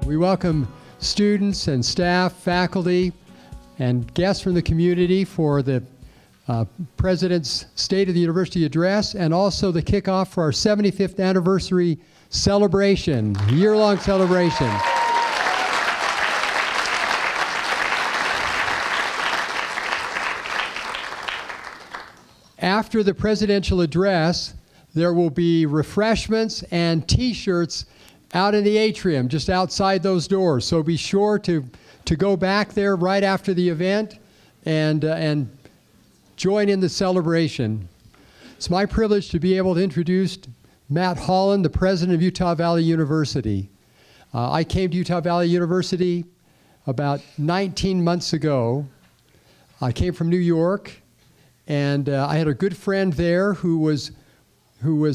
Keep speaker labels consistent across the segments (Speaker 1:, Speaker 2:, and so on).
Speaker 1: We welcome students and staff, faculty, and guests from the community for the President's State of the University Address, and also the kickoff for our 75th anniversary celebration, year-long celebration. After the presidential address, there will be refreshments and t-shirts out in the atrium, just outside those doors. So be sure to go back there right after the event and join in the celebration. It's my privilege to be able to introduce Matt Holland, the president of Utah Valley University. I came to Utah Valley University about 19 months ago. I came from New York, and I had a good friend there who was,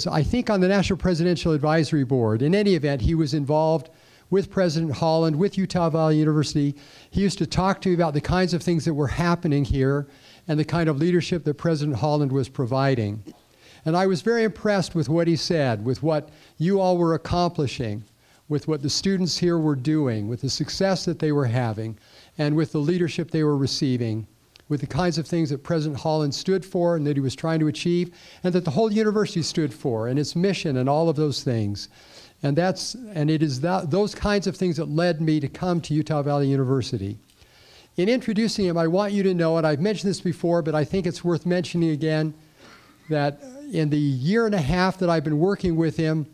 Speaker 1: I think, on the National Presidential Advisory Board. In any event, he was involved with President Holland, with Utah Valley University. He used to talk to me about the kinds of things that were happening here and the kind of leadership that President Holland was providing. And I was very impressed with what he said, with what you all were accomplishing, with what the students here were doing, with the success that they were having, and with the leadership they were receiving, with the kinds of things that President Holland stood for and that he was trying to achieve, and that the whole university stood for, and its mission and all of those things. And it is those kinds of things that led me to come to Utah Valley University. In introducing him, I want you to know, and I've mentioned this before, but I think it's worth mentioning again, that in the year and a half that I've been working with him,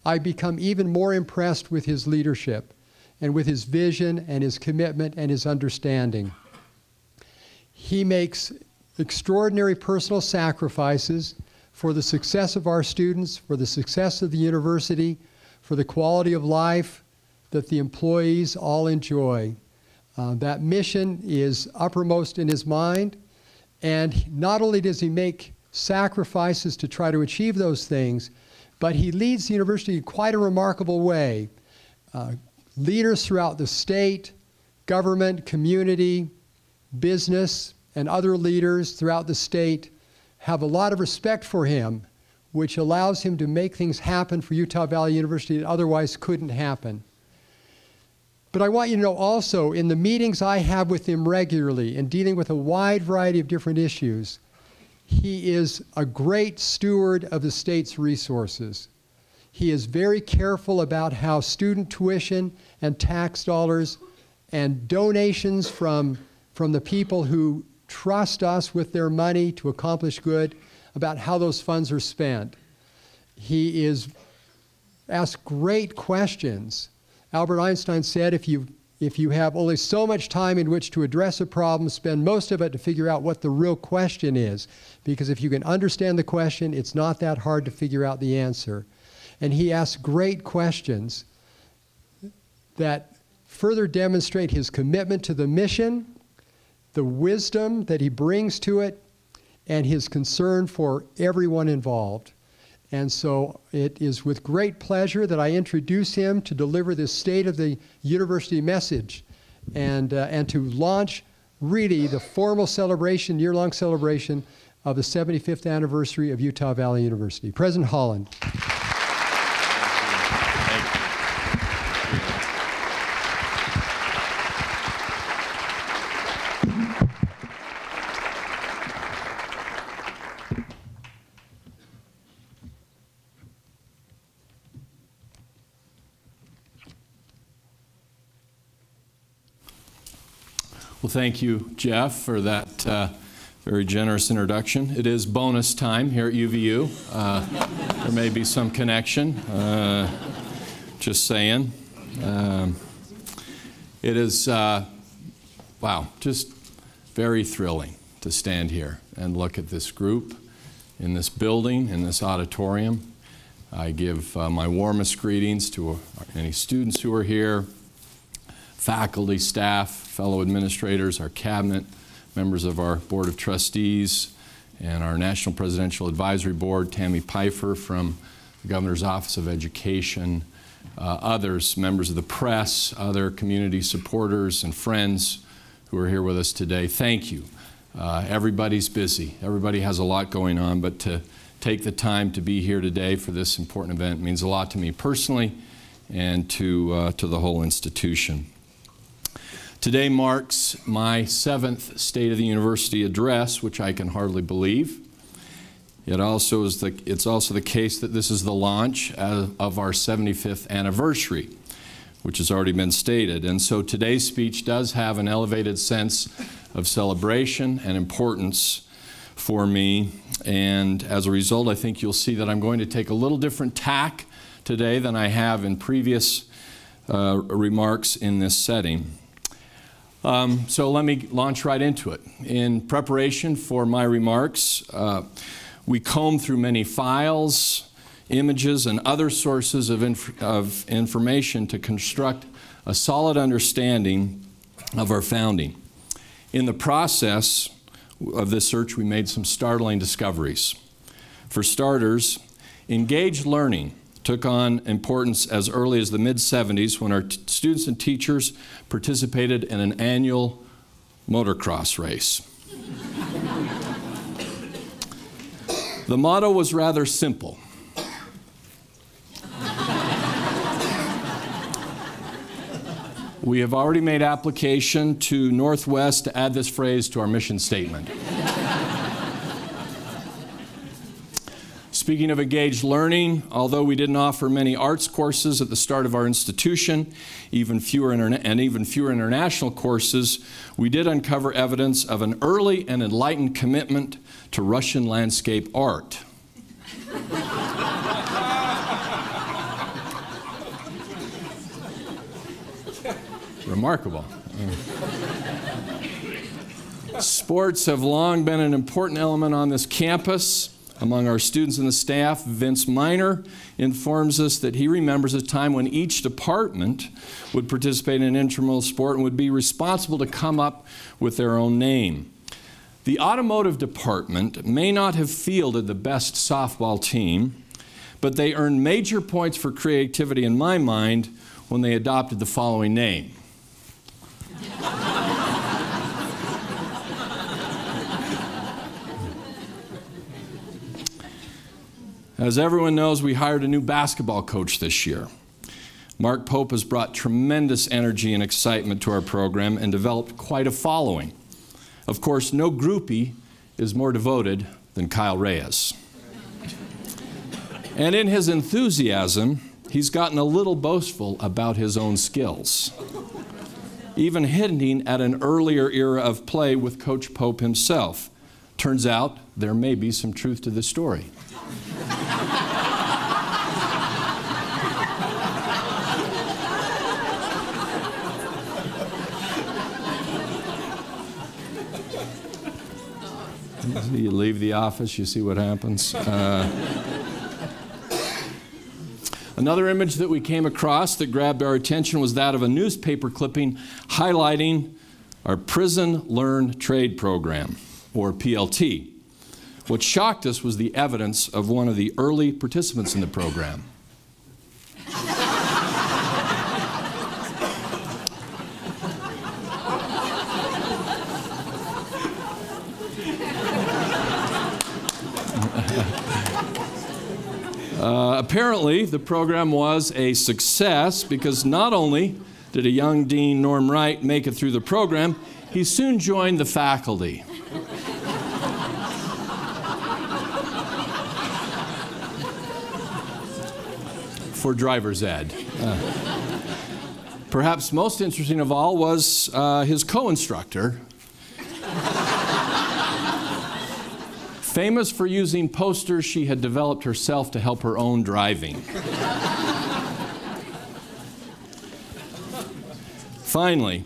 Speaker 1: I've become even more impressed with his leadership and with his vision and his commitment and his understanding. He makes extraordinary personal sacrifices for the success of our students, for the success of the university, for the quality of life that the employees all enjoy. That mission is uppermost in his mind, and not only does he make sacrifices to try to achieve those things, but he leads the university in quite a remarkable way. Leaders throughout the state, government, community, business, and other leaders throughout the state have a lot of respect for him, which allows him to make things happen for Utah Valley University that otherwise couldn't happen. But I want you to know also, in the meetings I have with him regularly in dealing with a wide variety of different issues, he is a great steward of the state's resources. He is very careful about how student tuition and tax dollars and donations from the people who trust us with their money to accomplish good, about how those funds are spent. He asks great questions. Albert Einstein said, if you have only so much time in which to address a problem, spend most of it to figure out what the real question is. Because if you can understand the question, it's not that hard to figure out the answer. And he asks great questions that further demonstrate his commitment to the mission, the wisdom that he brings to it, and his concern for everyone involved. And so it is with great pleasure that I introduce him to deliver this State of the University message and to launch really the formal celebration, year-long celebration of the 75th anniversary of Utah Valley University. President Holland.
Speaker 2: Well, thank you, Jeff, for that very generous introduction. It is bonus time here at UVU. There may be some connection, just saying. It is, wow, just very thrilling to stand here and look at this group in this building, in this auditorium. I give my warmest greetings to any students who are here, faculty, staff, fellow administrators, our cabinet, members of our Board of Trustees, and our National Presidential Advisory Board, Tammy Pfeiffer from the Governor's Office of Education, others, members of the press, other community supporters and friends who are here with us today. Thank you. Everybody's busy. Everybody has a lot going on, but to take the time to be here today for this important event means a lot to me personally and to the whole institution. Today marks my 7th State of the University address, which I can hardly believe. It's also the case that this is the launch of our 75th anniversary, which has already been stated. And so today's speech does have an elevated sense of celebration and importance for me. And as a result, I think you'll see that I'm going to take a little different tack today than I have in previous remarks in this setting. So let me launch right into it. In preparation for my remarks, we combed through many files, images, and other sources of information to construct a solid understanding of our founding. In the process of this search, we made some startling discoveries. For starters, engaged learning took on importance as early as the mid-70s when our students and teachers participated in an annual motocross race. The motto was rather simple. We have already made application to Northwest to add this phrase to our mission statement. Speaking of engaged learning, although we didn't offer many arts courses at the start of our institution, even fewer international courses, we did uncover evidence of an early and enlightened commitment to Russian landscape art. Remarkable. Sports have long been an important element on this campus. Among our students and the staff, Vince Minor informs us that he remembers a time when each department would participate in an intramural sport and would be responsible to come up with their own name. The automotive department may not have fielded the best softball team, but they earned major points for creativity in my mind when they adopted the following name. As everyone knows, we hired a new basketball coach this year. Mark Pope has brought tremendous energy and excitement to our program and developed quite a following. Of course, no groupie is more devoted than Kyle Reyes. And in his enthusiasm, he's gotten a little boastful about his own skills, even hinting at an earlier era of play with Coach Pope himself. Turns out there may be some truth to the story. You leave the office, you see what happens. Another image that we came across that grabbed our attention was that of a newspaper clipping highlighting our Prison Learn Trade program, or PLT. What shocked us was the evidence of one of the early participants in the program. Apparently, the program was a success because not only did a young Dean, Norm Wright, make it through the program, he soon joined the faculty. For driver's ed. Perhaps most interesting of all was his co-instructor, famous for using posters she had developed herself to help her own driving. Finally,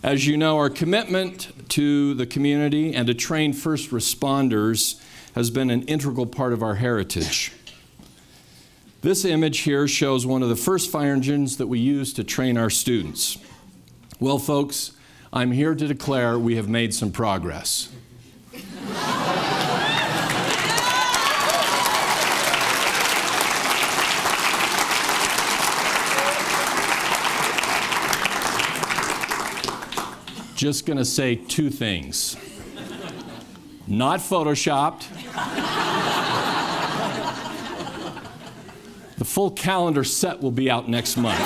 Speaker 2: as you know, our commitment to the community and to train first responders has been an integral part of our heritage. This image here shows one of the first fire engines that we used to train our students. Well, folks, I'm here to declare we have made some progress. Just going to say two things. Not photoshopped. The full calendar set will be out next month.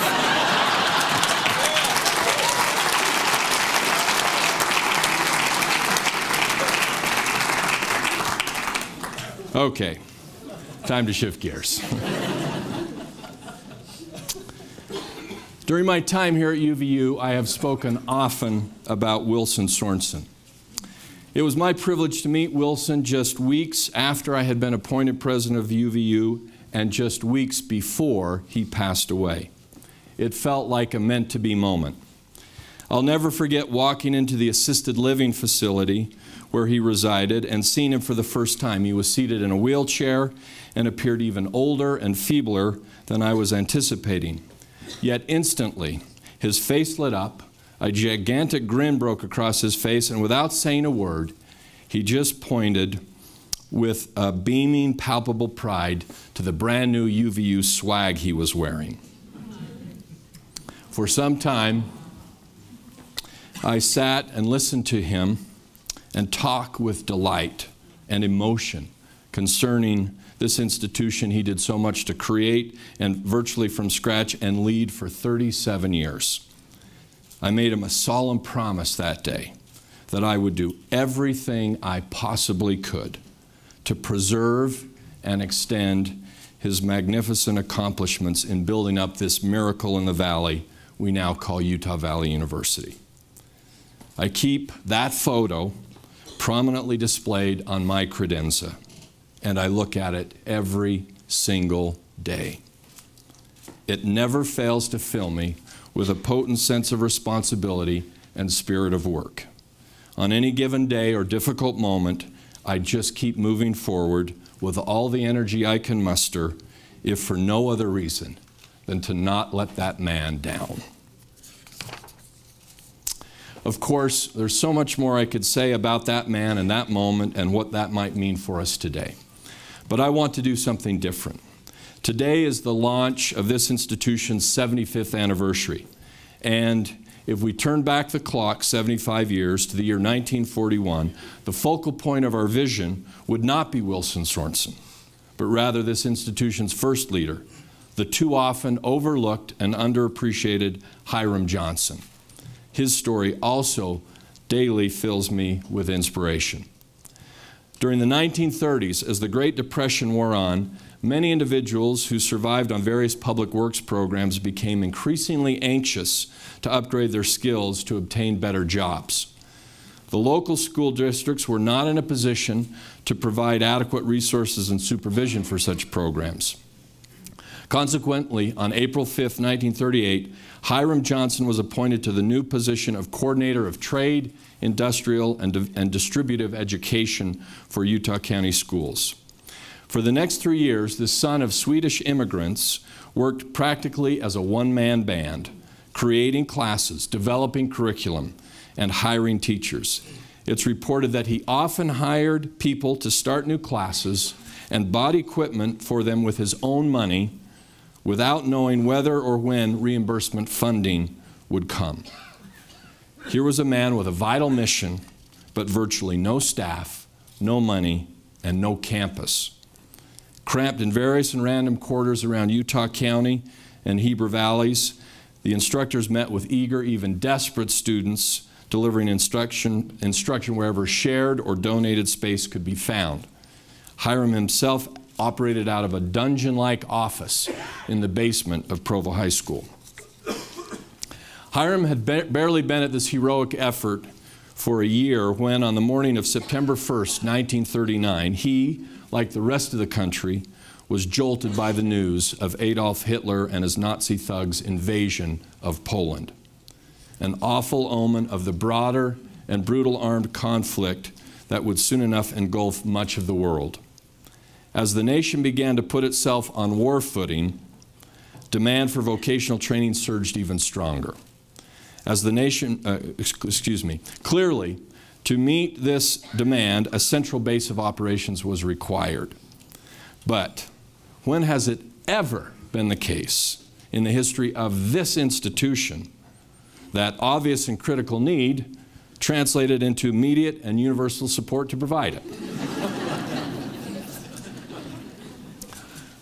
Speaker 2: Okay, time to shift gears. During my time here at UVU, I have spoken often about Wilson Sorensen. It was my privilege to meet Wilson just weeks after I had been appointed president of UVU and just weeks before he passed away. It felt like a meant-to-be moment. I'll never forget walking into the assisted living facility where he resided and seeing him for the first time. He was seated in a wheelchair and appeared even older and feebler than I was anticipating. Yet instantly, his face lit up, a gigantic grin broke across his face, and without saying a word, he just pointed with a beaming, palpable pride to the brand new UVU swag he was wearing. For some time, I sat and listened to him and talk with delight and emotion concerning this institution he did so much to create and virtually from scratch and lead for 37 years. I made him a solemn promise that day that I would do everything I possibly could to preserve and extend his magnificent accomplishments in building up this miracle in the valley we now call Utah Valley University. I keep that photo prominently displayed on my credenza, and I look at it every single day. It never fails to fill me with a potent sense of responsibility and spirit of work. On any given day or difficult moment, I just keep moving forward with all the energy I can muster, if for no other reason than to not let that man down. Of course, there's so much more I could say about that man and that moment and what that might mean for us today. But I want to do something different. Today is the launch of this institution's 75th anniversary. And if we turn back the clock 75 years to the year 1941, the focal point of our vision would not be Wilson Sorensen, but rather this institution's first leader, the too often overlooked and underappreciated Hyrum Johnson. His story also daily fills me with inspiration. During the 1930s, as the Great Depression wore on, many individuals who survived on various public works programs became increasingly anxious to upgrade their skills to obtain better jobs. The local school districts were not in a position to provide adequate resources and supervision for such programs. Consequently, on April 5, 1938, Hyrum Johnson was appointed to the new position of Coordinator of Trade, Industrial, and Distributive Education for Utah County Schools. For the next 3 years, the son of Swedish immigrants worked practically as a one-man band, creating classes, developing curriculum, and hiring teachers. It's reported that he often hired people to start new classes and bought equipment for them with his own money without knowing whether or when reimbursement funding would come. Here was a man with a vital mission, but virtually no staff, no money, and no campus. Cramped in various and random quarters around Utah County and Heber Valleys, the instructors met with eager, even desperate students, delivering instruction wherever shared or donated space could be found. Hyrum himself operated out of a dungeon-like office in the basement of Provo High School. Hyrum had barely been at this heroic effort for a year when, on the morning of September 1st, 1939, he, like the rest of the country, was jolted by the news of Adolf Hitler and his Nazi thugs' invasion of Poland. An awful omen of the broader and brutal armed conflict that would soon enough engulf much of the world. As the nation began to put itself on war footing, demand for vocational training surged even stronger. As the nation, clearly, to meet this demand, a central base of operations was required. But when has it ever been the case in the history of this institution that obvious and critical need translated into immediate and universal support to provide it?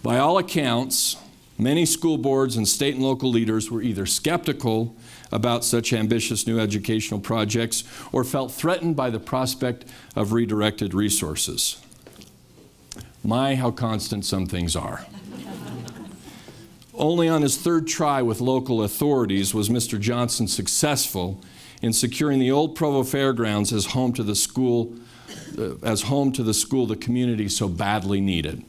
Speaker 2: By all accounts, Many school boards and state and local leaders were either skeptical about such ambitious new educational projects or felt threatened by the prospect of redirected resources. My, how constant some things are. Only on his third try with local authorities was Mr. Johnson successful in securing the old Provo Fairgrounds as home to the school the community so badly needed.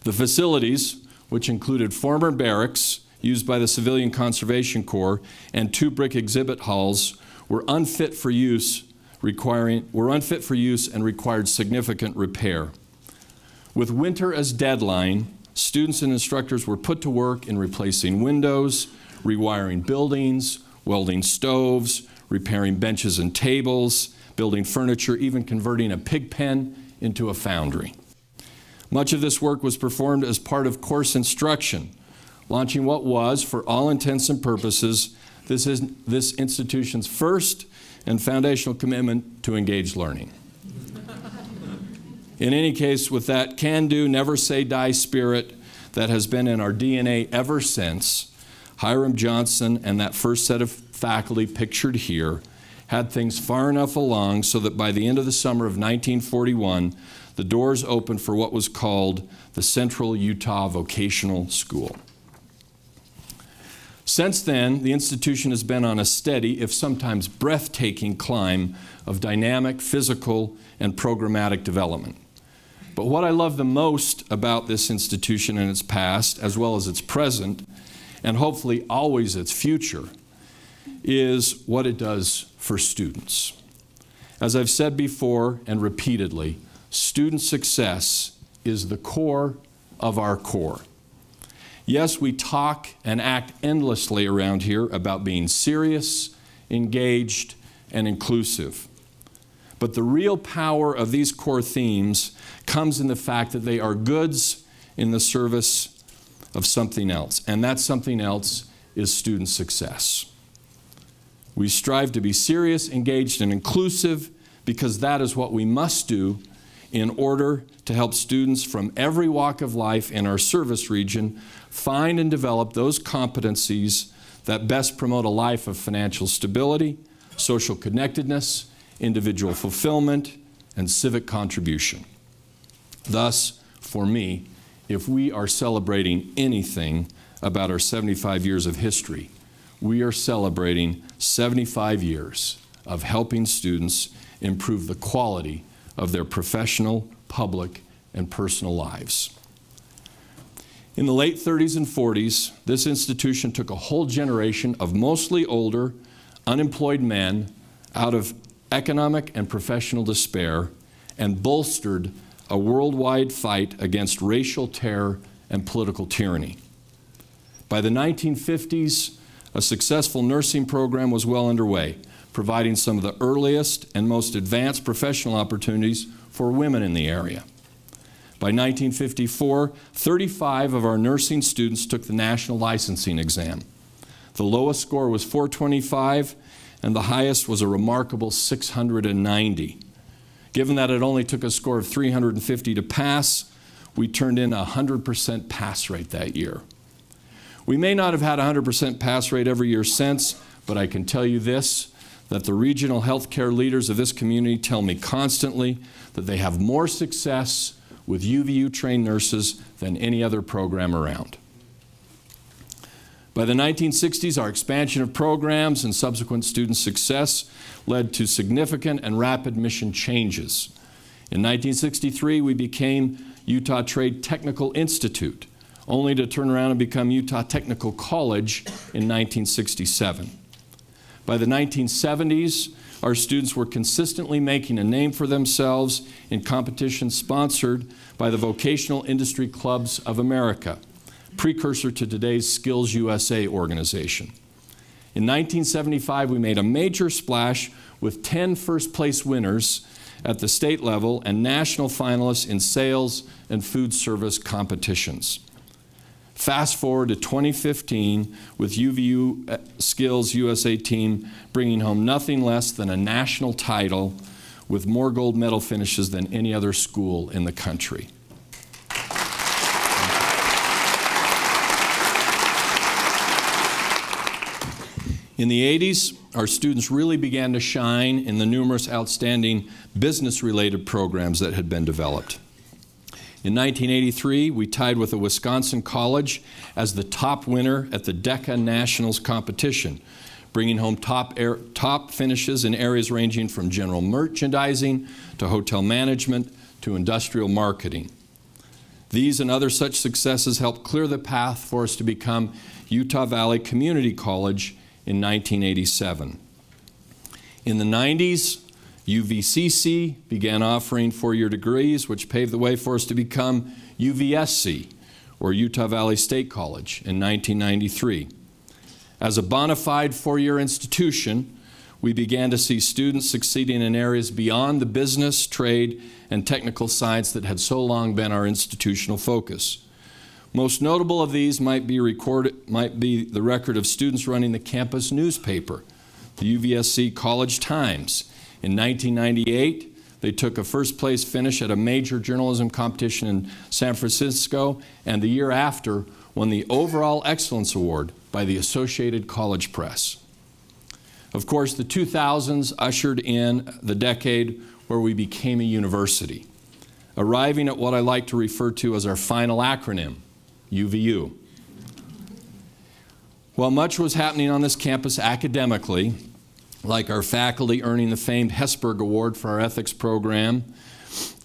Speaker 2: The facilities, which included former barracks used by the Civilian Conservation Corps and 2 brick exhibit halls, were unfit for use and required significant repair. With winter as deadline, students and instructors were put to work in replacing windows, rewiring buildings, welding stoves, repairing benches and tables, building furniture, even converting a pig pen into a foundry. Much of this work was performed as part of course instruction, launching what was, for all intents and purposes, this institution's first and foundational commitment to engaged learning. In any case, with that can-do, never-say-die spirit that has been in our DNA ever since, Hyrum Johnson and that first set of faculty pictured here had things far enough along so that by the end of the summer of 1941, the doors opened for what was called the Central Utah Vocational School. Since then, the institution has been on a steady, if sometimes breathtaking, climb of dynamic, physical, and programmatic development. But what I love the most about this institution and its past, as well as its present, and hopefully always its future, is what it does for students. As I've said before and repeatedly, student success is the core of our core. Yes, we talk and act endlessly around here about being serious, engaged, and inclusive. But the real power of these core themes comes in the fact that they are goods in the service of something else, and that something else is student success. We strive to be serious, engaged, and inclusive because that is what we must do in order to help students from every walk of life in our service region find and develop those competencies that best promote a life of financial stability, social connectedness, individual fulfillment, and civic contribution. Thus, for me, if we are celebrating anything about our 75 years of history, we are celebrating 75 years of helping students improve the quality of their professional, public, and personal lives. In the late 30s and 40s, this institution took a whole generation of mostly older, unemployed men out of economic and professional despair and bolstered a worldwide fight against racial terror and political tyranny. By the 1950s, a successful nursing program was well underway, providing some of the earliest and most advanced professional opportunities for women in the area. By 1954, 35 of our nursing students took the national licensing exam. The lowest score was 425, and the highest was a remarkable 690. Given that it only took a score of 350 to pass, we turned in a 100% pass rate that year. We may not have had a 100% pass rate every year since, but I can tell you this, that the regional healthcare leaders of this community tell me constantly that they have more success with UVU trained nurses than any other program around. By the 1960s, our expansion of programs and subsequent student success led to significant and rapid mission changes. In 1963, we became Utah Trade Technical Institute, only to turn around and become Utah Technical College in 1967. By the 1970s, our students were consistently making a name for themselves in competitions sponsored by the Vocational Industry Clubs of America, precursor to today's Skills USA organization. In 1975, we made a major splash with 10 first-place winners at the state level and national finalists in sales and food service competitions. Fast forward to 2015 with UVU Skills USA team bringing home nothing less than a national title with more gold medal finishes than any other school in the country. In the 80s, our students really began to shine in the numerous outstanding business-related programs that had been developed. In 1983, we tied with a Wisconsin college as the top winner at the DECA Nationals competition, bringing home top finishes in areas ranging from general merchandising to hotel management to industrial marketing. These and other such successes helped clear the path for us to become Utah Valley Community College in 1987. In the 90s, UVCC began offering four-year degrees, which paved the way for us to become UVSC, or Utah Valley State College, in 1993. As a bona fide four-year institution, we began to see students succeeding in areas beyond the business, trade, and technical science that had so long been our institutional focus. Most notable of these might be the record of students running the campus newspaper, the UVSC College Times. In 1998, they took a first-place finish at a major journalism competition in San Francisco, and the year after, won the Overall Excellence Award by the Associated College Press. Of course, the 2000s ushered in the decade where we became a university, arriving at what I like to refer to as our final acronym, UVU. While much was happening on this campus academically, like our faculty earning the famed Hesburgh Award for our ethics program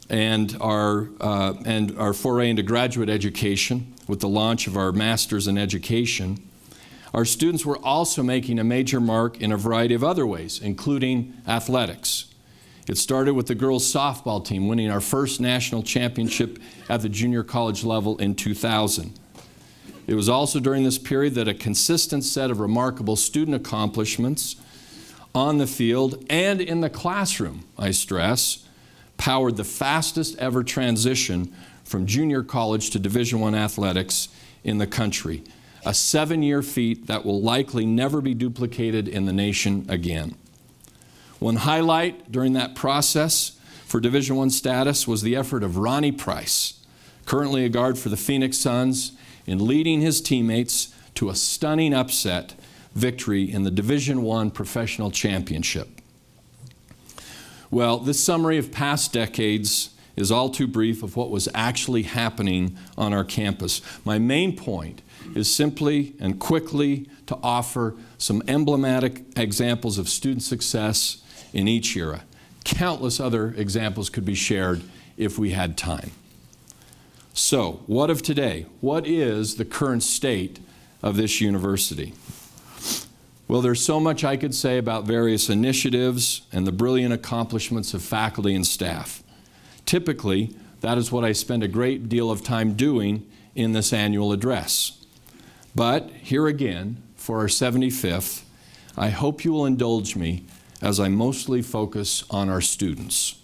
Speaker 2: and our foray into graduate education with the launch of our Master's in Education, our students were also making a major mark in a variety of other ways, including athletics. It started with the girls' softball team winning our first national championship at the junior college level in 2000. It was also during this period that a consistent set of remarkable student accomplishments on the field and in the classroom, I stress, powered the fastest ever transition from junior college to Division I athletics in the country, a 7-year feat that will likely never be duplicated in the nation again. One highlight during that process for Division I status was the effort of Ronnie Price, currently a guard for the Phoenix Suns, in leading his teammates to a stunning upset victory in the Division I Professional Championship. Well, this summary of past decades is all too brief of what was actually happening on our campus. My main point is simply and quickly to offer some emblematic examples of student success in each era. Countless other examples could be shared if we had time. So, what of today? What is the current state of this university? Well, there's so much I could say about various initiatives and the brilliant accomplishments of faculty and staff. Typically, that is what I spend a great deal of time doing in this annual address. But here again, for our 75th, I hope you will indulge me as I mostly focus on our students.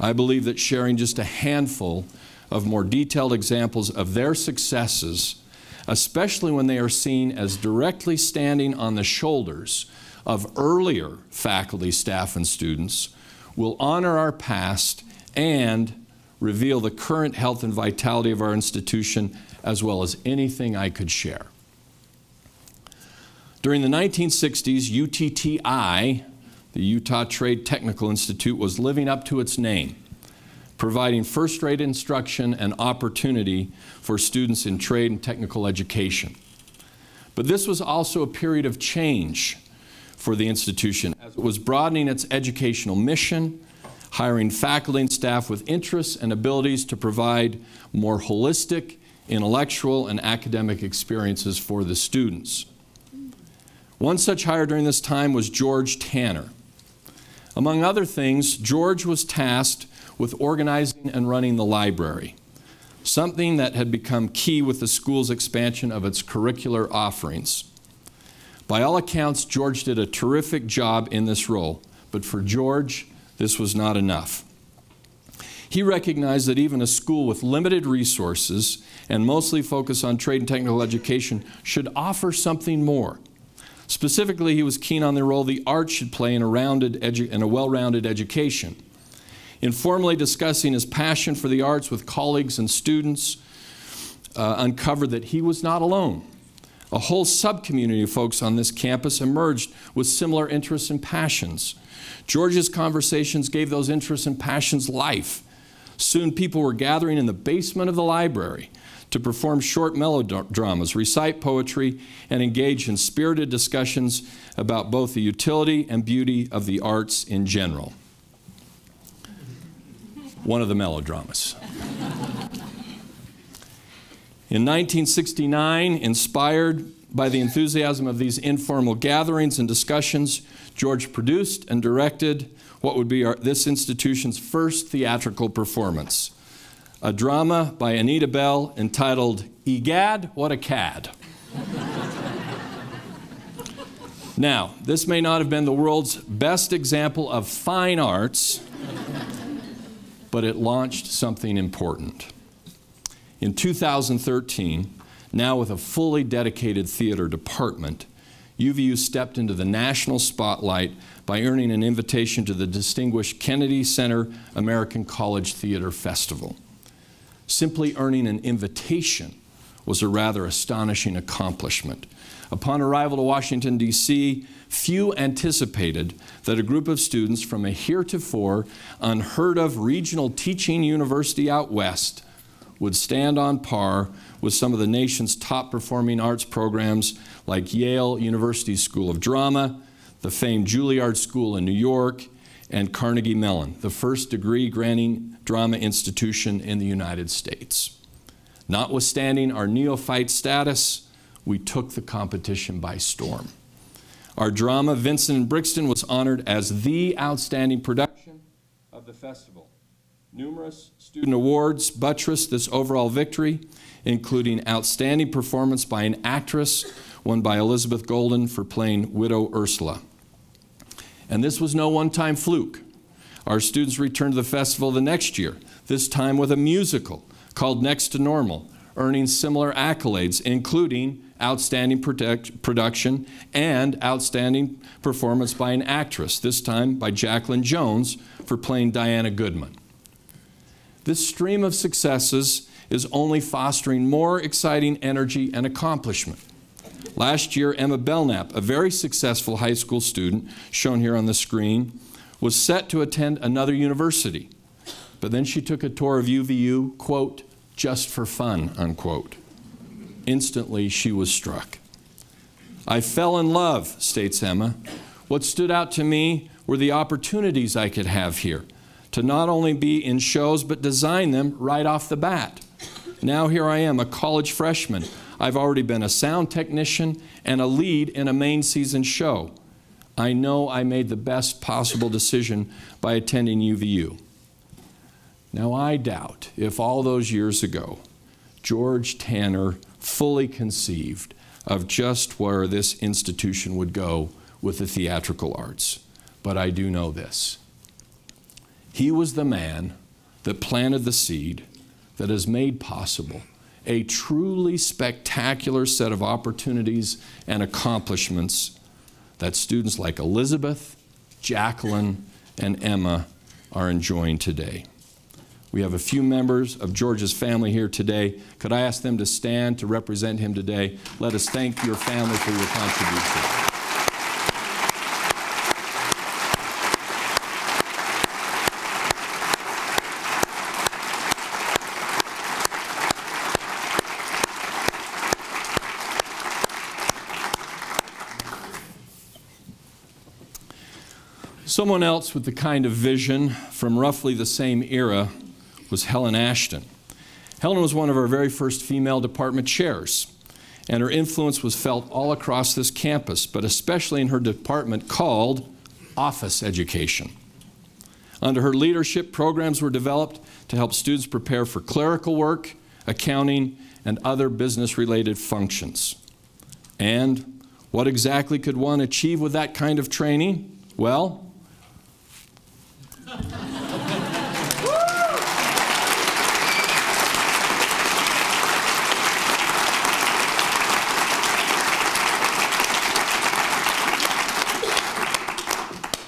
Speaker 2: I believe that sharing just a handful of more detailed examples of their successes, especially when they are seen as directly standing on the shoulders of earlier faculty, staff, and students, will honor our past and reveal the current health and vitality of our institution as well as anything I could share. During the 1960s, UTTI, the Utah Trade Technical Institute, was living up to its name, providing first-rate instruction and opportunity for students in trade and technical education. But this was also a period of change for the institution, as it was broadening its educational mission, hiring faculty and staff with interests and abilities to provide more holistic, intellectual, and academic experiences for the students. One such hire during this time was George Tanner. Among other things, George was tasked with organizing and running the library, something that had become key with the school's expansion of its curricular offerings. By all accounts, George did a terrific job in this role, but for George, this was not enough. He recognized that even a school with limited resources and mostly focused on trade and technical education should offer something more. Specifically, he was keen on the role the arts should play in a well-rounded education. Informally discussing his passion for the arts with colleagues and students, uncovered that he was not alone. A whole subcommunity of folks on this campus emerged with similar interests and passions. George's conversations gave those interests and passions life. Soon people were gathering in the basement of the library to perform short melodramas, recite poetry, and engage in spirited discussions about both the utility and beauty of the arts in general. One of the melodramas. In 1969, inspired by the enthusiasm of these informal gatherings and discussions, George produced and directed what would be this institution's first theatrical performance, a drama by Anita Bell entitled Egad, What a Cad. Now, this may not have been the world's best example of fine arts, but it launched something important. In 2013, now with a fully dedicated theater department, UVU stepped into the national spotlight by earning an invitation to the distinguished Kennedy Center American College Theater Festival. Simply earning an invitation was a rather astonishing accomplishment. Upon arrival to Washington, D.C., few anticipated that a group of students from a heretofore unheard of regional teaching university out west would stand on par with some of the nation's top performing arts programs like Yale University School of Drama, the famed Juilliard School in New York, and Carnegie Mellon, the first degree-granting drama institution in the United States. Notwithstanding our neophyte status, we took the competition by storm. Our drama, Vincent in Brixton, was honored as the outstanding production of the festival. Numerous student awards buttressed this overall victory, including outstanding performance by an actress, won by Elizabeth Golden for playing Widow Ursula. And this was no one-time fluke. Our students returned to the festival the next year, this time with a musical called Next to Normal, earning similar accolades, including outstanding production and outstanding performance by an actress, this time by Jacqueline Jones for playing Diana Goodman. This stream of successes is only fostering more exciting energy and accomplishment. Last year, Emma Belknap, a very successful high school student, shown here on the screen, was set to attend another university. But then she took a tour of UVU, quote, just for fun, unquote. Instantly, she was struck. I fell in love, states Emma. What stood out to me were the opportunities I could have here to not only be in shows, but design them right off the bat. Now here I am, a college freshman. I've already been a sound technician and a lead in a main season show. I know I made the best possible decision by attending UVU. Now I doubt if all those years ago, George Tanner fully conceived of just where this institution would go with the theatrical arts. But I do know this. He was the man that planted the seed that has made possible a truly spectacular set of opportunities and accomplishments that students like Elizabeth, Jacqueline, and Emma are enjoying today. We have a few members of George's family here today. Could I ask them to stand to represent him today? Let us thank your family for your contribution. Someone else with the kind of vision from roughly the same era was Helen Ashton. Helen was one of our very first female department chairs, and her influence was felt all across this campus, but especially in her department called Office Education. Under her leadership, programs were developed to help students prepare for clerical work, accounting, and other business-related functions. And what exactly could one achieve with that kind of training? Well,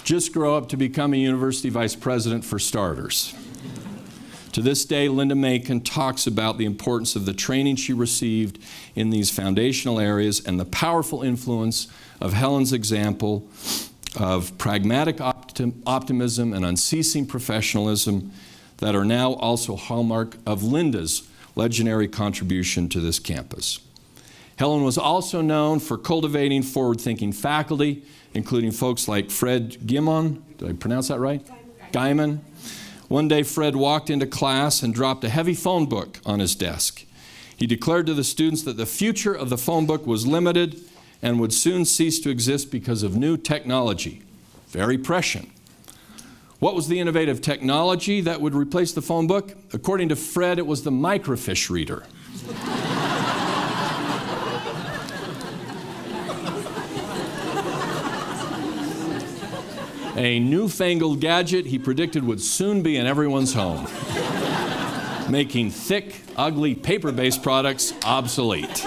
Speaker 2: just grow up to become a university vice president for starters. To this day, Linda Macon talks about the importance of the training she received in these foundational areas and the powerful influence of Helen's example of pragmatic optimism and unceasing professionalism that are now also hallmark of Linda's legendary contribution to this campus. Helen was also known for cultivating forward-thinking faculty, including folks like Fred Gimon. Did I pronounce that right? Gaiman. One day, Fred walked into class and dropped a heavy phone book on his desk. He declared to the students that the future of the phone book was limited and would soon cease to exist because of new technology. Very prescient. What was the innovative technology that would replace the phone book? According to Fred, it was the microfiche reader. A newfangled gadget he predicted would soon be in everyone's home, making thick, ugly, paper-based products obsolete.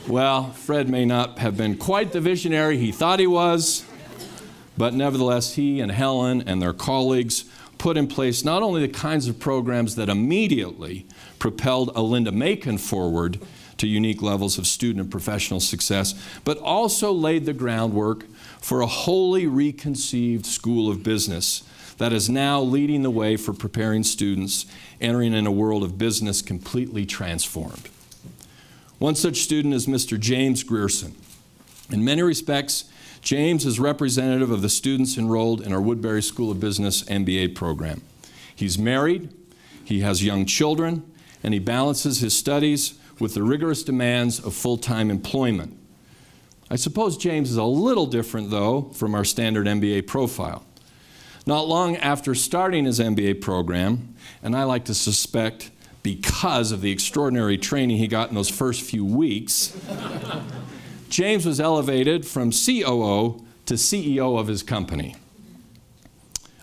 Speaker 2: Well, Fred may not have been quite the visionary he thought he was, but nevertheless, he and Helen and their colleagues put in place not only the kinds of programs that immediately propelled a Linda Macon forward to unique levels of student and professional success, but also laid the groundwork for a wholly reconceived school of business that is now leading the way for preparing students entering in a world of business completely transformed. One such student is Mr. James Grierson. In many respects, James is representative of the students enrolled in our Woodbury School of Business MBA program. He's married, he has young children, and he balances his studies with the rigorous demands of full-time employment. I suppose James is a little different, though, from our standard MBA profile. Not long after starting his MBA program, and I like to suspect because of the extraordinary training he got in those first few weeks, James was elevated from COO to CEO of his company.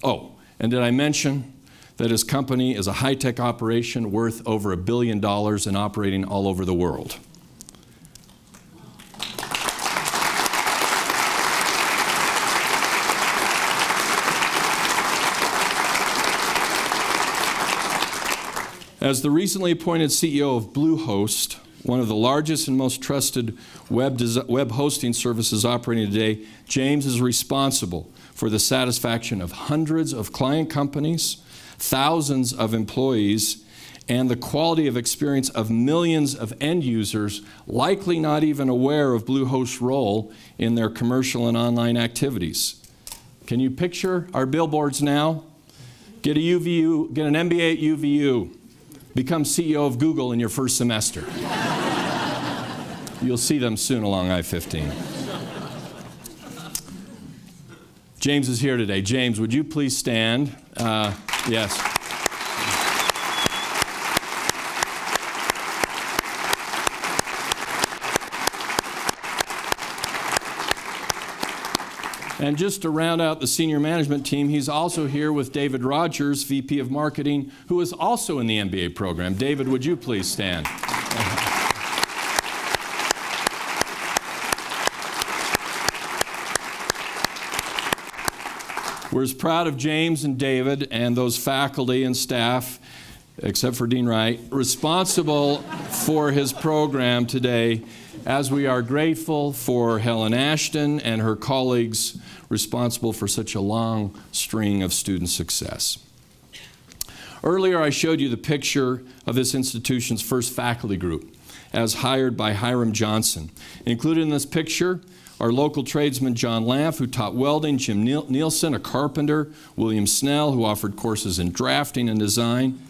Speaker 2: Oh, and did I mention that his company is a high-tech operation worth over $1 billion and operating all over the world? As the recently appointed CEO of Bluehost, one of the largest and most trusted web hosting services operating today, James is responsible for the satisfaction of hundreds of client companies, thousands of employees, and the quality of experience of millions of end users, likely not even aware of Bluehost's role in their commercial and online activities. Can you picture our billboards now? Get a UVU, get an MBA at UVU. Become CEO of Google in your first semester. You'll see them soon along I-15. James is here today. James, would you please stand? Yes. And just to round out the senior management team, he's also here with David Rogers, VP of Marketing, who is also in the MBA program. David, would you please stand? We're as proud of James and David and those faculty and staff, except for Dean Wright, responsible for his program today, as we are grateful for Helen Ashton and her colleagues responsible for such a long string of student success. Earlier, I showed you the picture of this institution's first faculty group, as hired by Hyrum Johnson. Included in this picture are local tradesmen John Lamp, who taught welding, Jim Nielsen, a carpenter, William Snell, who offered courses in drafting and design.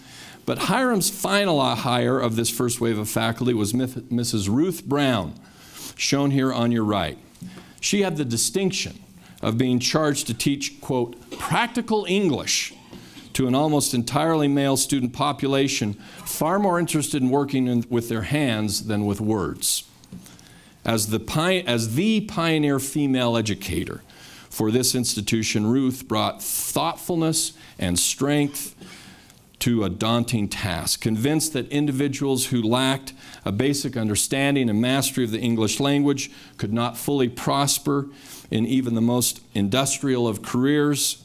Speaker 2: But Hyrum's final hire of this first wave of faculty was Mrs. Ruth Brown, shown here on your right. She had the distinction of being charged to teach, quote, practical English to an almost entirely male student population, far more interested in working with their hands than with words. As the pioneer female educator for this institution, Ruth brought thoughtfulness and strength to a daunting task, convinced that individuals who lacked a basic understanding and mastery of the English language could not fully prosper in even the most industrial of careers.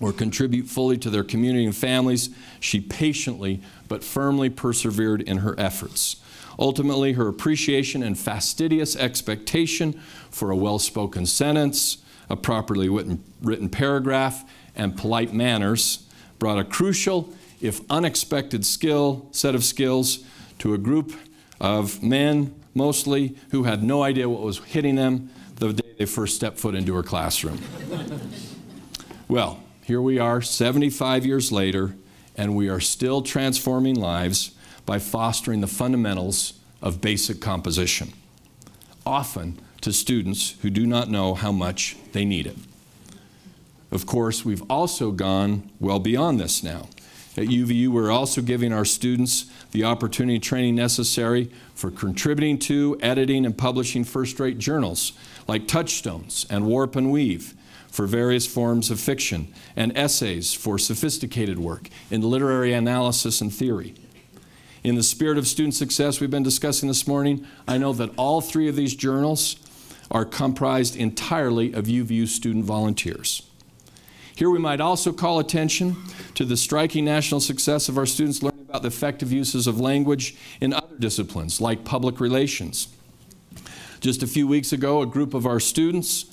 Speaker 2: or contribute fully to their community and families, she patiently but firmly persevered in her efforts. Ultimately, her appreciation and fastidious expectation for a well-spoken sentence, a properly written paragraph, and polite manners brought a crucial, if unexpected set of skills to a group of men, mostly, who had no idea what was hitting them the day they first stepped foot into her classroom. Well, here we are 75 years later, and we are still transforming lives by fostering the fundamentals of basic composition, often to students who do not know how much they need it. Of course, we've also gone well beyond this now. At UVU, we're also giving our students the opportunity and training necessary for contributing to, editing, and publishing first-rate journals like Touchstones and Warp and Weave for various forms of fiction, and essays for sophisticated work in literary analysis and theory. In the spirit of student success we've been discussing this morning, I know that all three of these journals are comprised entirely of UVU student volunteers. Here we might also call attention to the striking national success of our students learning about the effective uses of language in other disciplines, like public relations. Just a few weeks ago, a group of our students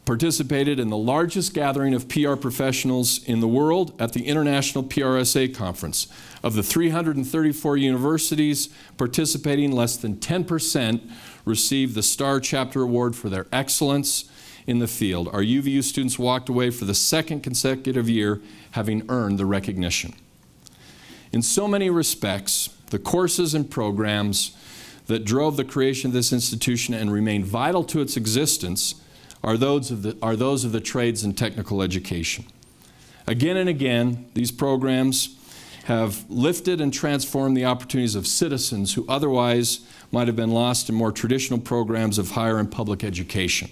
Speaker 2: participated in the largest gathering of PR professionals in the world at the International PRSA Conference. Of the 334 universities participating, less than 10% received the Star Chapter Award for their excellence in the field. Our UVU students walked away for the second consecutive year having earned the recognition. In so many respects, the courses and programs that drove the creation of this institution and remain vital to its existence are those of the trades and technical education. Again and again, these programs have lifted and transformed the opportunities of citizens who otherwise might have been lost in more traditional programs of higher and public education.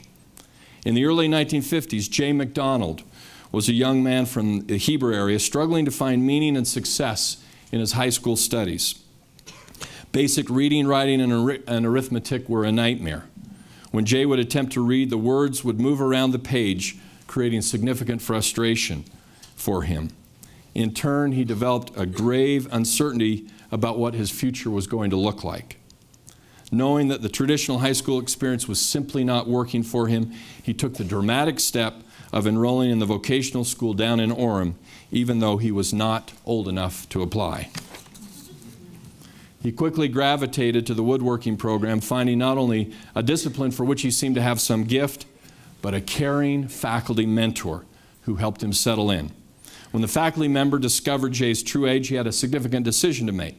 Speaker 2: In the early 1950s, Jay McDonald was a young man from the Heber area struggling to find meaning and success in his high school studies. Basic reading, writing, and arithmetic were a nightmare. When Jay would attempt to read, the words would move around the page, creating significant frustration for him. In turn, he developed a grave uncertainty about what his future was going to look like. Knowing that the traditional high school experience was simply not working for him, he took the dramatic step of enrolling in the vocational school down in Orem, even though he was not old enough to apply. He quickly gravitated to the woodworking program, finding not only a discipline for which he seemed to have some gift, but a caring faculty mentor who helped him settle in. When the faculty member discovered Jay's true age, he had a significant decision to make.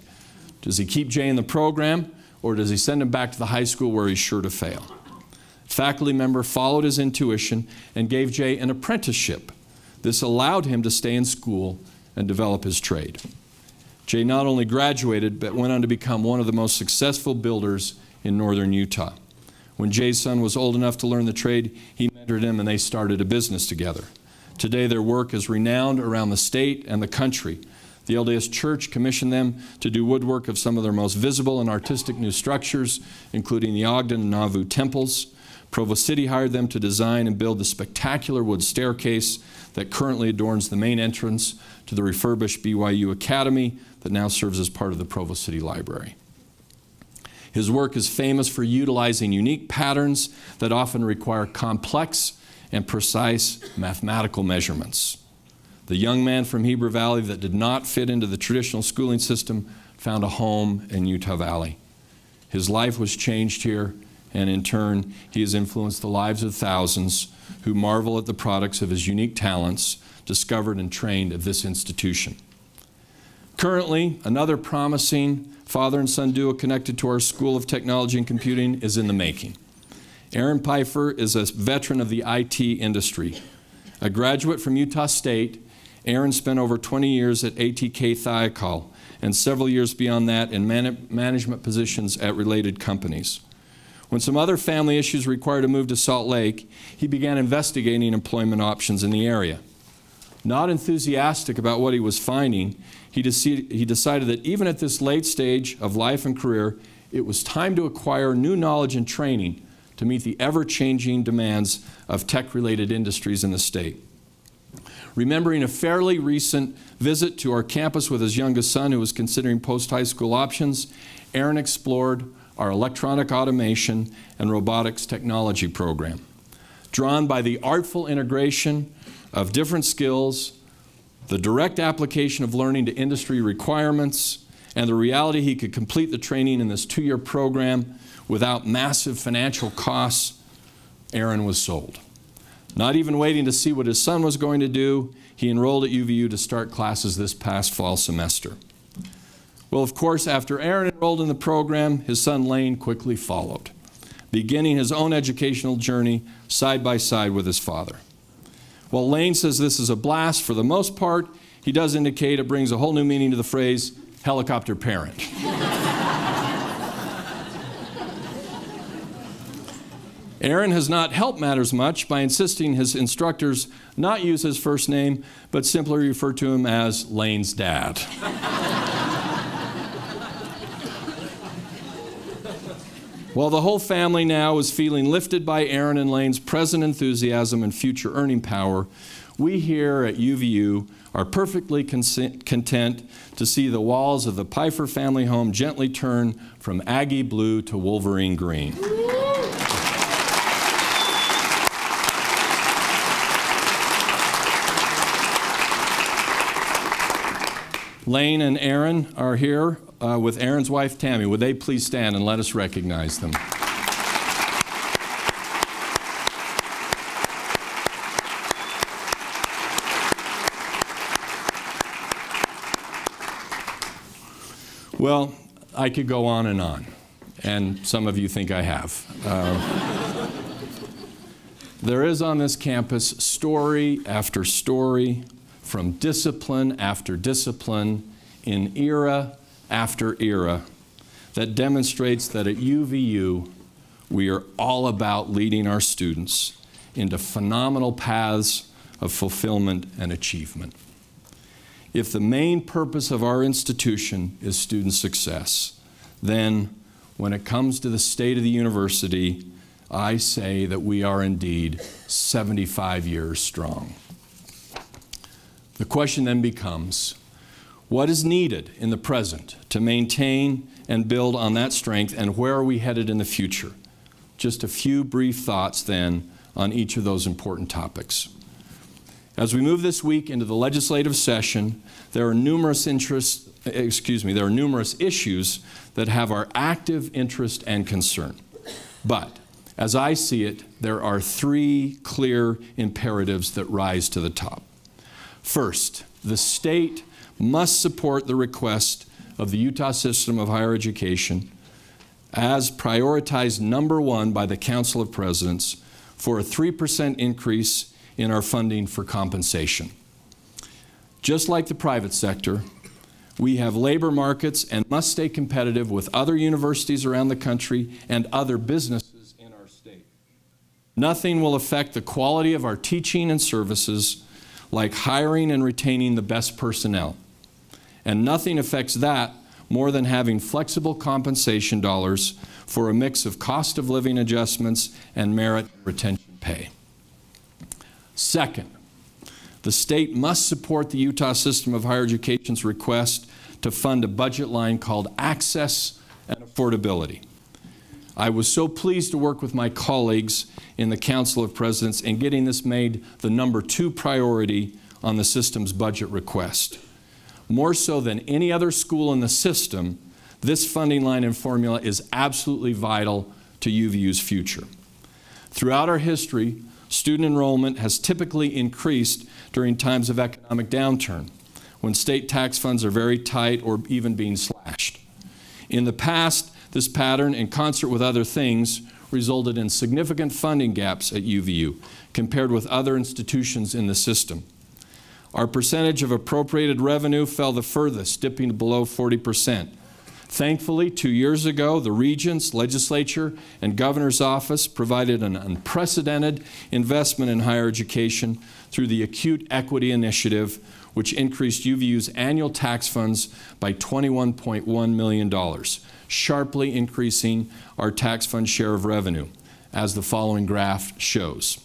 Speaker 2: Does he keep Jay in the program, or does he send him back to the high school where he's sure to fail? The faculty member followed his intuition and gave Jay an apprenticeship. This allowed him to stay in school and develop his trade. Jay not only graduated, but went on to become one of the most successful builders in northern Utah. When Jay's son was old enough to learn the trade, he mentored him and they started a business together. Today their work is renowned around the state and the country. The LDS Church commissioned them to do woodwork of some of their most visible and artistic new structures, including the Ogden and Nauvoo temples. Provo City hired them to design and build the spectacular wood staircase that currently adorns the main entrance to the refurbished BYU Academy that now serves as part of the Provo City Library. His work is famous for utilizing unique patterns that often require complex and precise mathematical measurements. The young man from Heber Valley that did not fit into the traditional schooling system found a home in Utah Valley. His life was changed here, and in turn, he has influenced the lives of thousands who marvel at the products of his unique talents discovered and trained at this institution. Currently, another promising father and son duo connected to our School of Technology and Computing is in the making. Aaron Pfeiffer is a veteran of the IT industry. A graduate from Utah State, Aaron spent over 20 years at ATK Thiokol and several years beyond that in management positions at related companies. When some other family issues required a move to Salt Lake, he began investigating employment options in the area. Not enthusiastic about what he was finding, he decided that even at this late stage of life and career, it was time to acquire new knowledge and training to meet the ever-changing demands of tech-related industries in the state. Remembering a fairly recent visit to our campus with his youngest son who was considering post-high school options, Aaron explored our electronic automation and robotics technology program. Drawn by the artful integration of different skills, the direct application of learning to industry requirements, and the reality he could complete the training in this 2-year program without massive financial costs, Aaron was sold. Not even waiting to see what his son was going to do, he enrolled at UVU to start classes this past fall semester. Well, of course, after Aaron enrolled in the program, his son Lane quickly followed, beginning his own educational journey side by side with his father. While Lane says this is a blast, for the most part, he does indicate it brings a whole new meaning to the phrase helicopter parent. Aaron has not helped matters much by insisting his instructors not use his first name, but simply refer to him as Lane's dad. While the whole family now is feeling lifted by Aaron and Lane's present enthusiasm and future earning power, we here at UVU are perfectly content to see the walls of the Pfeiffer family home gently turn from Aggie blue to Wolverine green. Lane and Aaron are here with Aaron's wife, Tammy. Would they please stand and let us recognize them? Well, I could go on, and some of you think I have. There is on this campus story after story, from discipline after discipline, in era after era, that demonstrates that at UVU, we are all about leading our students into phenomenal paths of fulfillment and achievement. If the main purpose of our institution is student success, then when it comes to the state of the university, I say that we are indeed 75 years strong. The question then becomes, what is needed in the present to maintain and build on that strength, and where are we headed in the future? Just a few brief thoughts then on each of those important topics. As we move this week into the legislative session, there are numerous issues that have our active interest and concern. But as I see it, there are 3 clear imperatives that rise to the top. First, the state must support the request of the Utah system of higher education as prioritized #1 by the Council of Presidents for a 3% increase in our funding for compensation. Just like the private sector, we have labor markets and must stay competitive with other universities around the country and other businesses in our state. Nothing will affect the quality of our teaching and services like hiring and retaining the best personnel. And nothing affects that more than having flexible compensation dollars for a mix of cost of living adjustments and merit and retention pay. Second, the state must support the Utah system of higher education's request to fund a budget line called Access and Affordability. I was so pleased to work with my colleagues in the Council of Presidents in getting this made the #2 priority on the system's budget request. More so than any other school in the system, this funding line and formula is absolutely vital to UVU's future. Throughout our history, student enrollment has typically increased during times of economic downturn, when state tax funds are very tight or even being slashed. In the past, this pattern, in concert with other things, resulted in significant funding gaps at UVU compared with other institutions in the system. Our percentage of appropriated revenue fell the furthest, dipping below 40%. Thankfully, 2 years ago, the Regents, Legislature, and Governor's Office provided an unprecedented investment in higher education through the Acute Equity Initiative, which increased UVU's annual tax funds by $21.1 million, sharply increasing our tax fund share of revenue, as the following graph shows.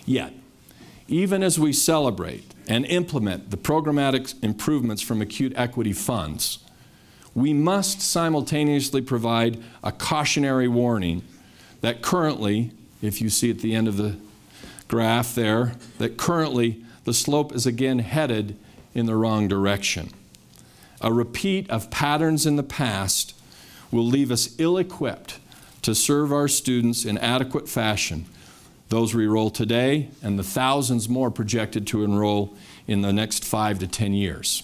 Speaker 2: Yet, Even as we celebrate and implement the programmatic improvements from acute equity funds, we must simultaneously provide a cautionary warning that currently, if you see at the end of the graph there, that currently the slope is again headed in the wrong direction. A repeat of patterns in the past will leave us ill-equipped to serve our students in adequate fashion, those we enroll today and the thousands more projected to enroll in the next 5 to 10 years.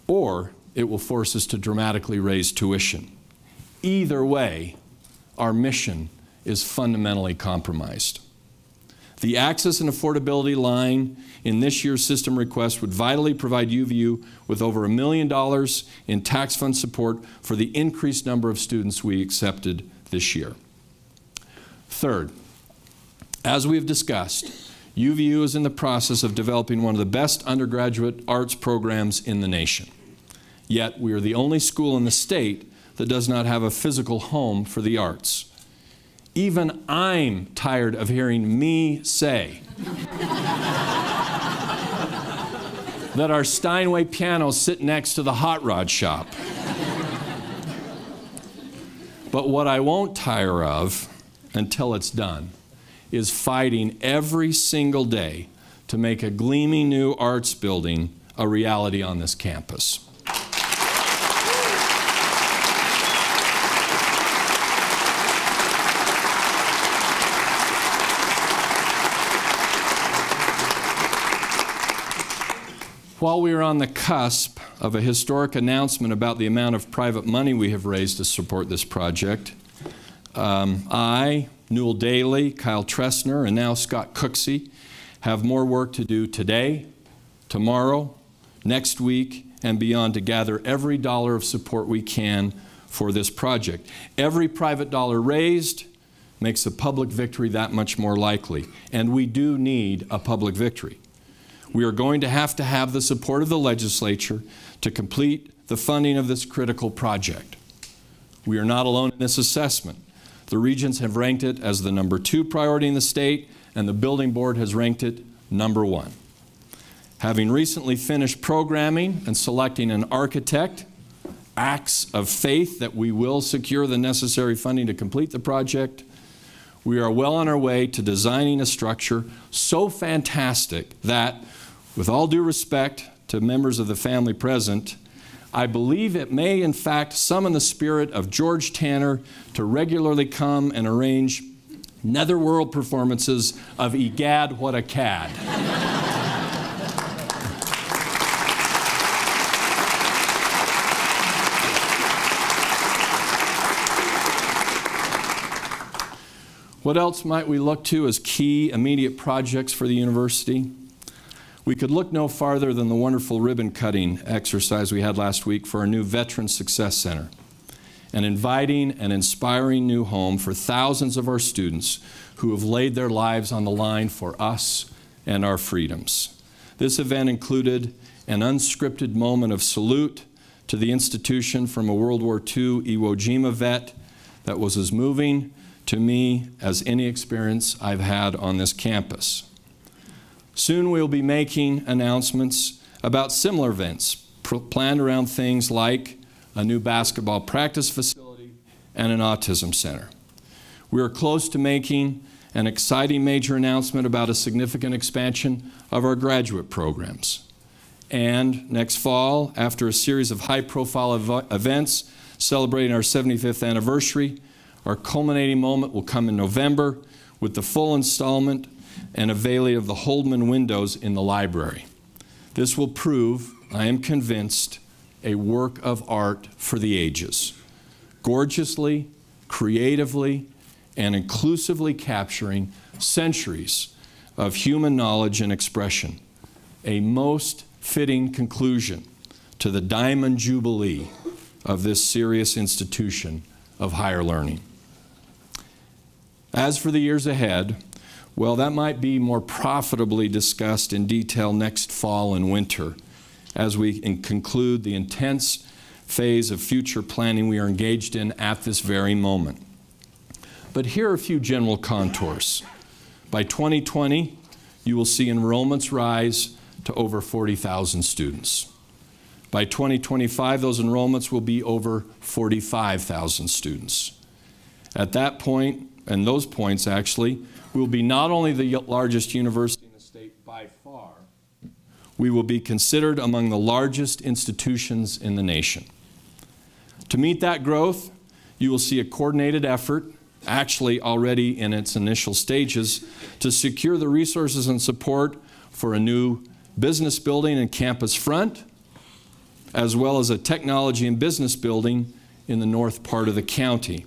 Speaker 2: Or it will force us to dramatically raise tuition. Either way, our mission is fundamentally compromised. The access and affordability line in this year's system request would vitally provide UVU with over $1 million in tax fund support for the increased number of students we accepted this year. Third, as we've discussed, UVU is in the process of developing one of the best undergraduate arts programs in the nation. Yet we are the only school in the state that does not have a physical home for the arts. Even I'm tired of hearing me say that our Steinway pianos sit next to the hot rod shop. But what I won't tire of until it's done is fighting every single day to make a gleaming new arts building a reality on this campus. While we are on the cusp of a historic announcement about the amount of private money we have raised to support this project, I, Newell Daly, Kyle Tressner, and now Scott Cooksey have more work to do today, tomorrow, next week, and beyond to gather every dollar of support we can for this project. Every private dollar raised makes a public victory that much more likely, and we do need a public victory. We are going to have the support of the legislature to complete the funding of this critical project. We are not alone in this assessment. The regents have ranked it as the #2 priority in the state, and the building board has ranked it #1. Having recently finished programming and selecting an architect, acts of faith that we will secure the necessary funding to complete the project, we are well on our way to designing a structure so fantastic that, with all due respect to members of the family present, I believe it may in fact summon the spirit of George Tanner to regularly come and arrange netherworld performances of Egad What a Cad. What else might we look to as key immediate projects for the university? We could look no farther than the wonderful ribbon cutting exercise we had last week for our new Veteran Success Center, an inviting and inspiring new home for thousands of our students who have laid their lives on the line for us and our freedoms. This event included an unscripted moment of salute to the institution from a World War II Iwo Jima vet that was as moving to me as any experience I've had on this campus. Soon we'll be making announcements about similar events planned around things like a new basketball practice facility and an autism center. We are close to making an exciting major announcement about a significant expansion of our graduate programs. And next fall, after a series of high-profile events celebrating our 75th anniversary, our culminating moment will come in November with the full installment and unveiling of the Holdman windows in the library. This will prove, I am convinced, a work of art for the ages, gorgeously, creatively, and inclusively capturing centuries of human knowledge and expression, a most fitting conclusion to the Diamond Jubilee of this serious institution of higher learning. As for the years ahead, well, that might be more profitably discussed in detail next fall and winter as we conclude the intense phase of future planning we are engaged in at this very moment. But here are a few general contours. By 2020, you will see enrollments rise to over 40,000 students. By 2025, those enrollments will be over 45,000 students. At that point, and those points actually, we will be not only the largest university in the state by far, we will be considered among the largest institutions in the nation. To meet that growth, you will see a coordinated effort, actually already in its initial stages, to secure the resources and support for a new business building and campus front, as well as a technology and business building in the north part of the county.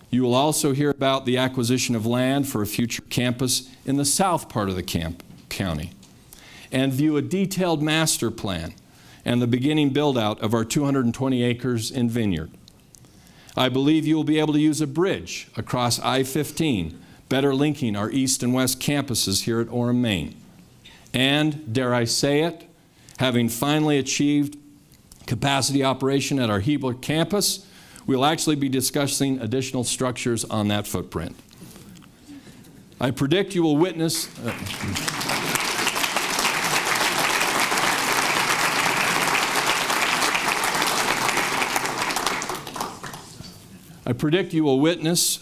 Speaker 2: You will also hear about the acquisition of land for a future campus in the south part of the county, and view a detailed master plan and the beginning build-out of our 220 acres in Vineyard. I believe you will be able to use a bridge across I-15, better linking our east and west campuses here at Orem, Maine. And, dare I say it, having finally achieved capacity operation at our Hebler campus, we'll actually be discussing additional structures on that footprint. I predict you will witness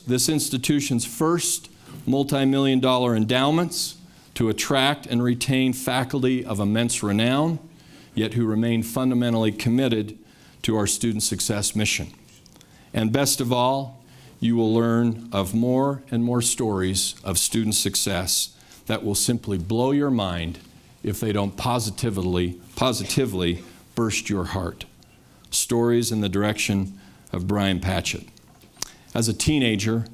Speaker 2: this institution's first multi-million-dollar endowments to attract and retain faculty of immense renown, yet who remain fundamentally committed to our student success mission. And best of all, you will learn of more and more stories of student success that will simply blow your mind if they don't positively burst your heart. Stories in the direction of Brian Patchett. As a teenager,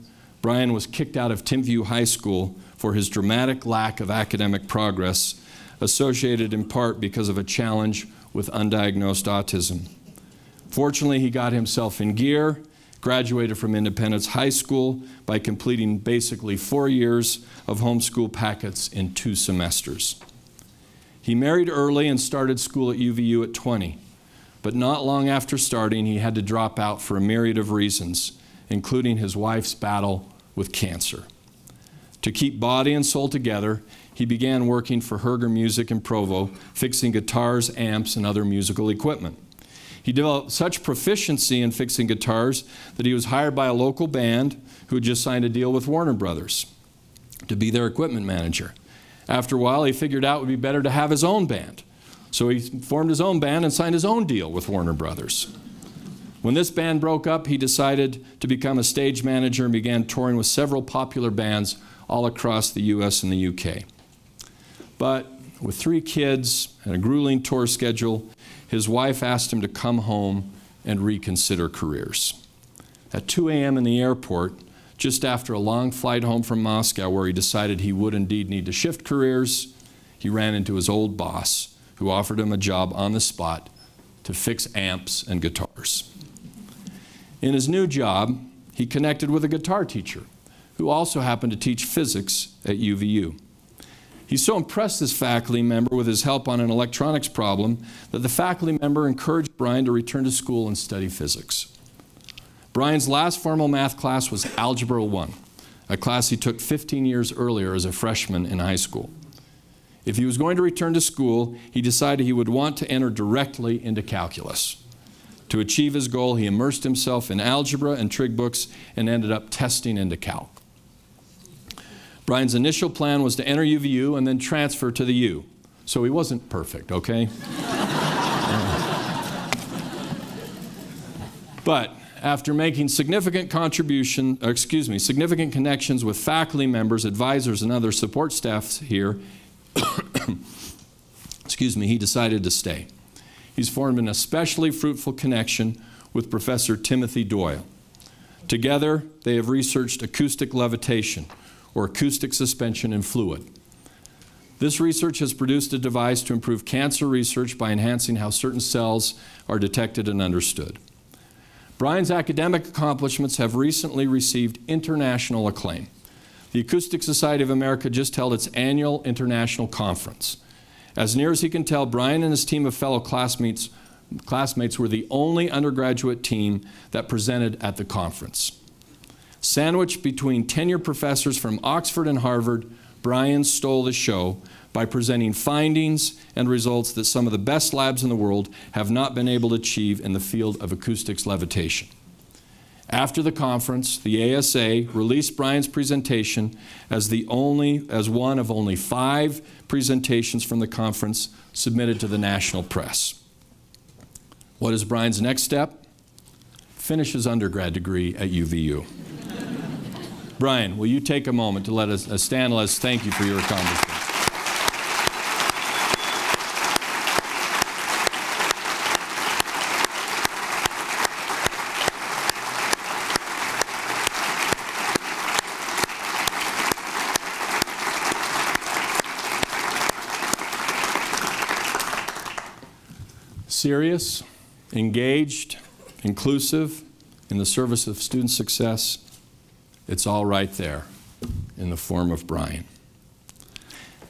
Speaker 2: Brian was kicked out of Timpview High School for his dramatic lack of academic progress, associated in part because of a challenge with undiagnosed autism. Fortunately, he got himself in gear, graduated from Independence High School by completing basically 4 years of homeschool packets in 2 semesters. He married early and started school at UVU at 20, but not long after starting, he had to drop out for a myriad of reasons, including his wife's battle with cancer. To keep body and soul together, he began working for Herger Music in Provo, fixing guitars, amps, and other musical equipment. He developed such proficiency in fixing guitars that he was hired by a local band who had just signed a deal with Warner Brothers to be their equipment manager. After a while, he figured out it would be better to have his own band. So he formed his own band and signed his own deal with Warner Brothers. When this band broke up, he decided to become a stage manager and began touring with several popular bands all across the US and the UK. But with 3 kids and a grueling tour schedule, his wife asked him to come home and reconsider careers. At 2 a.m. in the airport, just after a long flight home from Moscow where he decided he would indeed need to shift careers, he ran into his old boss, who offered him a job on the spot to fix amps and guitars. In his new job, he connected with a guitar teacher who also happened to teach physics at UVU. He so impressed this faculty member with his help on an electronics problem that the faculty member encouraged Brian to return to school and study physics. Brian's last formal math class was Algebra 1, a class he took 15 years earlier as a freshman in high school. If he was going to return to school, he decided he would want to enter directly into calculus. To achieve his goal, he immersed himself in algebra and trig books and ended up testing into calc. Brian's initial plan was to enter UVU and then transfer to the U. So he wasn't perfect, okay? But after making significant significant connections with faculty members, advisors, and other support staff here, he decided to stay. He's formed an especially fruitful connection with Professor Timothy Doyle. Together, they have researched acoustic levitation, or acoustic suspension in fluid. This research has produced a device to improve cancer research by enhancing how certain cells are detected and understood. Brian's academic accomplishments have recently received international acclaim. The Acoustic Society of America just held its annual international conference. As near as he can tell, Brian and his team of fellow classmates were the only undergraduate team that presented at the conference. Sandwiched between tenured professors from Oxford and Harvard, Brian stole the show by presenting findings and results that some of the best labs in the world have not been able to achieve in the field of acoustics levitation. After the conference, the ASA released Brian's presentation as one of only 5 presentations from the conference submitted to the national press. What is Brian's next step? Finish his undergrad degree at UVU. Brian, will you take a moment to let us stand and let us thank you for your accomplishments? Serious, engaged, inclusive, in the service of student success, it's all right there in the form of Brian.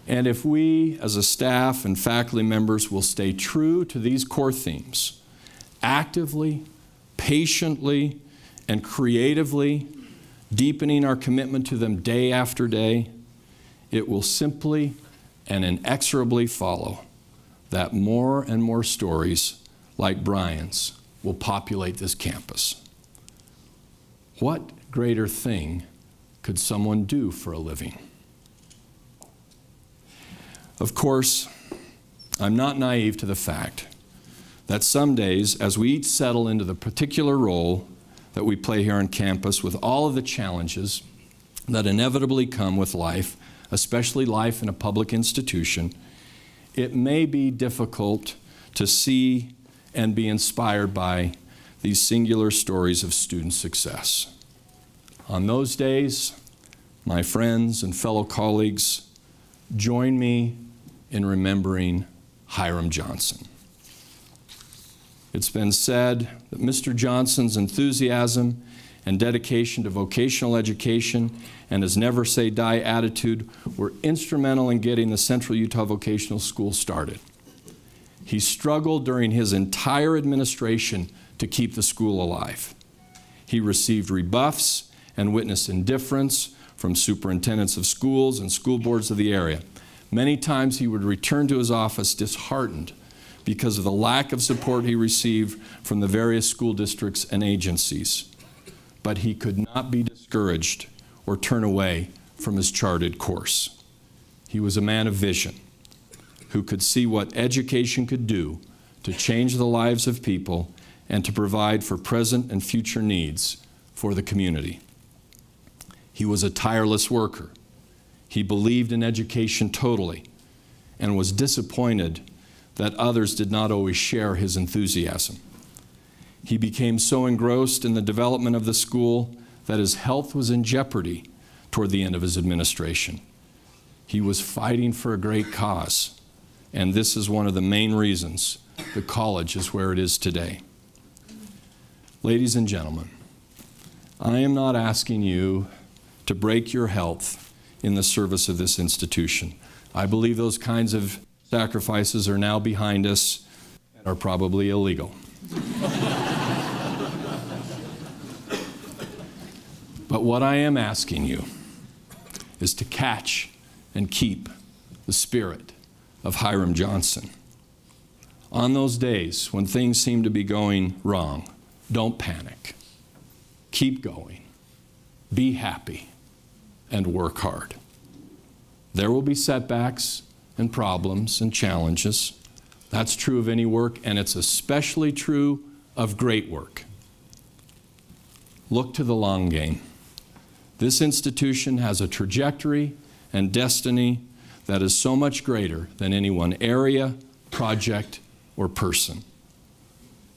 Speaker 2: And if we, as a staff and faculty members, will stay true to these core themes, actively, patiently, and creatively, deepening our commitment to them day after day, it will simply and inexorably follow that more and more stories like Brian's will populate this campus. What greater thing could someone do for a living? Of course, I'm not naive to the fact that some days, as we each settle into the particular role that we play here on campus with all of the challenges that inevitably come with life, especially life in a public institution, it may be difficult to see and be inspired by these singular stories of student success. On those days, my friends and fellow colleagues, join me in remembering Hyrum Johnson. It's been said that Mr. Johnson's enthusiasm and dedication to vocational education and his never say die attitude were instrumental in getting the Central Utah Vocational School started. He struggled during his entire administration to keep the school alive. He received rebuffs and witnessed indifference from superintendents of schools and school boards of the area. Many times he would return to his office disheartened because of the lack of support he received from the various school districts and agencies. But he could not be discouraged or turn away from his charted course. He was a man of vision who could see what education could do to change the lives of people and to provide for present and future needs for the community. He was a tireless worker. He believed in education totally and was disappointed that others did not always share his enthusiasm. He became so engrossed in the development of the school that his health was in jeopardy toward the end of his administration. He was fighting for a great cause, and this is one of the main reasons the college is where it is today. Ladies and gentlemen, I am not asking you to break your health in the service of this institution. I believe those kinds of sacrifices are now behind us and are probably illegal. But what I am asking you is to catch and keep the spirit of Hyrum Johnson. On those days when things seem to be going wrong, don't panic. Keep going. Be happy and work hard. There will be setbacks and problems and challenges. That's true of any work, and it's especially true of great work. Look to the long game. This institution has a trajectory and destiny that is so much greater than any one area, project, or person.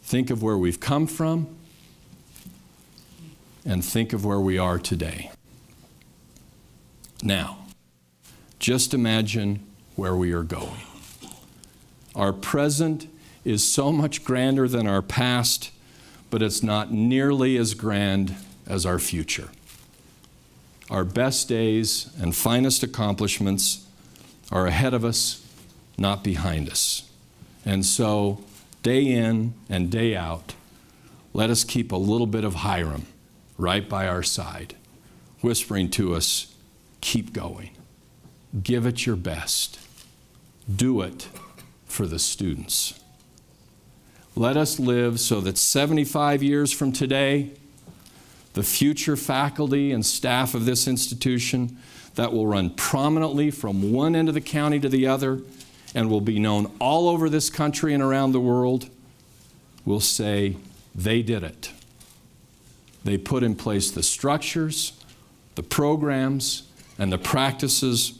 Speaker 2: Think of where we've come from and think of where we are today. Now, just imagine where we are going. Our present is so much grander than our past, but it's not nearly as grand as our future. Our best days and finest accomplishments are ahead of us, not behind us. And so, day in and day out, let us keep a little bit of Hyrum right by our side, whispering to us, keep going, give it your best. Do it for the students. Let us live so that 75 years from today, the future faculty and staff of this institution that will run prominently from one end of the county to the other and will be known all over this country and around the world will say, they did it. They put in place the structures, the programs, and the practices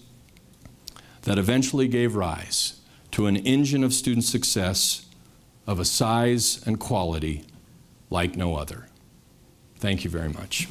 Speaker 2: that eventually gave rise to an engine of student success of a size and quality like no other. Thank you very much.